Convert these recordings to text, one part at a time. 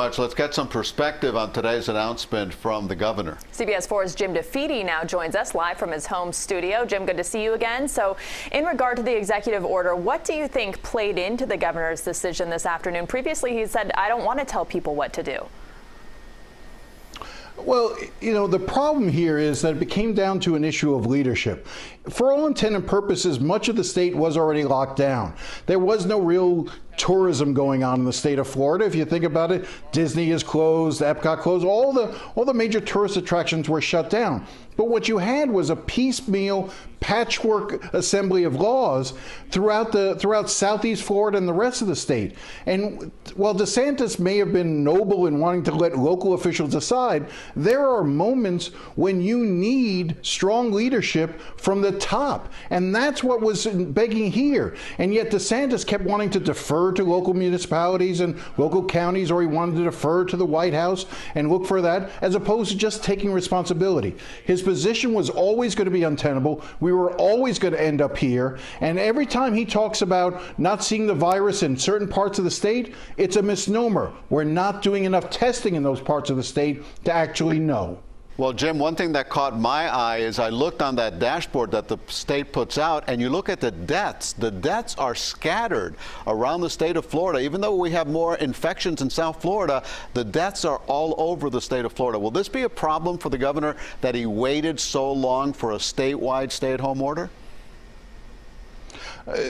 much. Let's get some perspective on today's announcement from the governor. CBS 4's Jim DeFede now joins us live from his home studio. Jim, good to see you again. So in regard to the executive order, what do you think played into the governor's decision this afternoon? Previously, he said, I don't want to tell people what to do. Well, you know, the problem here is that it came down to an issue of leadership. For all intent and purposes, much of the state was already locked down. There was no real tourism going on in the state of Florida. If you think about it, Disney is closed, Epcot closed, all the major tourist attractions were shut down. But what you had was a piecemeal patchwork assembly of laws throughout Southeast Florida and the rest of the state. And while DeSantis may have been noble in wanting to let local officials decide, there are moments when you need strong leadership from the top. And that's what was begging here. And yet DeSantis kept wanting to defer to local municipalities and local counties, or he wanted to defer to the White House and look for that, as opposed to just taking responsibility. His position was always going to be untenable. We were always going to end up here. And every time he talks about not seeing the virus in certain parts of the state, it's a misnomer. We're not doing enough testing in those parts of the state to actually know. Well, Jim, one thing that caught my eye is I looked on that dashboard that the state puts out, and you look at the deaths. The deaths are scattered around the state of Florida. Even though we have more infections in South Florida, the deaths are all over the state of Florida. Will this be a problem for the governor that he waited so long for a statewide stay-at-home order?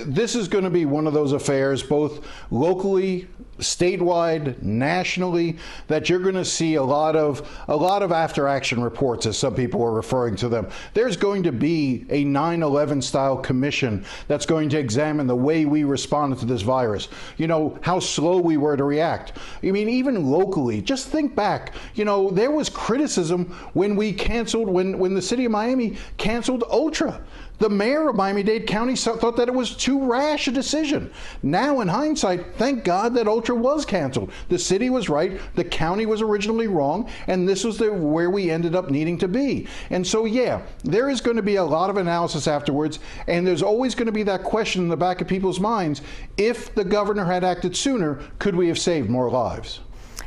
This is going to be one of those affairs, both locally, statewide, nationally, that you're going to see a lot of after-action reports, as some people are referring to them. There's going to be a 9/11 style commission that's going to examine the way we responded to this virus. You know, how slow we were to react. I mean, even locally, just think back. You know, there was criticism when we canceled, when the city of Miami canceled Ultra. The mayor of Miami-Dade County thought that it was too rash a decision. Now, in hindsight, thank God that Ultra was canceled. The city was right, the county was originally wrong, and this was where we ended up needing to be. And so, yeah, there is going to be a lot of analysis afterwards, and there's always going to be that question in the back of people's minds: if the governor had acted sooner, could we have saved more lives?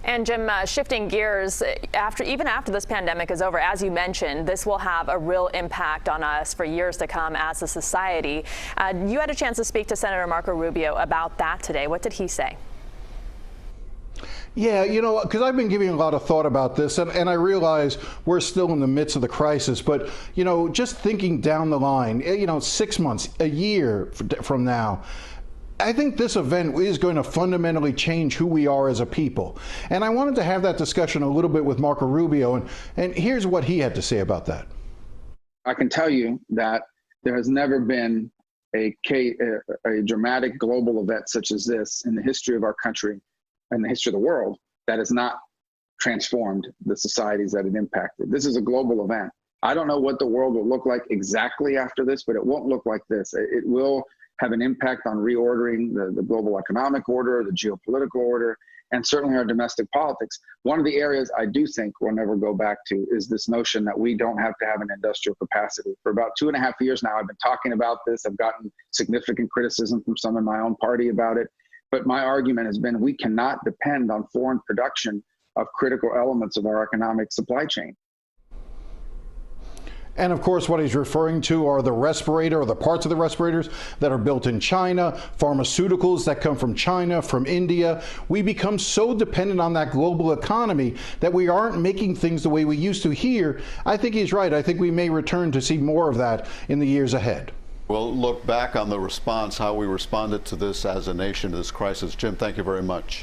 And Jim, shifting gears, even after this pandemic is over, as you mentioned, this will have a real impact on us for years to come as a society. You had a chance to speak to Senator Marco Rubio about that today. What did he say? Yeah, you know, because I've been giving a lot of thought about this, and I realize we're still in the midst of the crisis, but, you know, just thinking down the line, you know, 6 months, a year from now, I think this event is going to fundamentally change who we are as a people. And I wanted to have that discussion a little bit with Marco Rubio, and here's what he had to say about that. I can tell you that there has never been a dramatic global event such as this in the history of our country and the history of the world that has not transformed the societies that it impacted. This is a global event. I don't know what the world will look like exactly after this, but it won't look like this. It will have an impact on reordering the global economic order, the geopolitical order, and certainly our domestic politics. One of the areas I do think we'll never go back to is this notion that we don't have to have an industrial capacity. For about 2.5 years now, I've been talking about this. I've gotten significant criticism from some in my own party about it. But my argument has been we cannot depend on foreign production of critical elements of our economic supply chain. And of course, what he's referring to are the respirator, or the parts of the respirators that are built in China, pharmaceuticals that come from China, from India. We become so dependent on that global economy that we aren't making things the way we used to here. I think he's right. I think we may return to see more of that in the years ahead. We'll look back on the response, how we responded to this as a nation, to this crisis. Jim, thank you very much.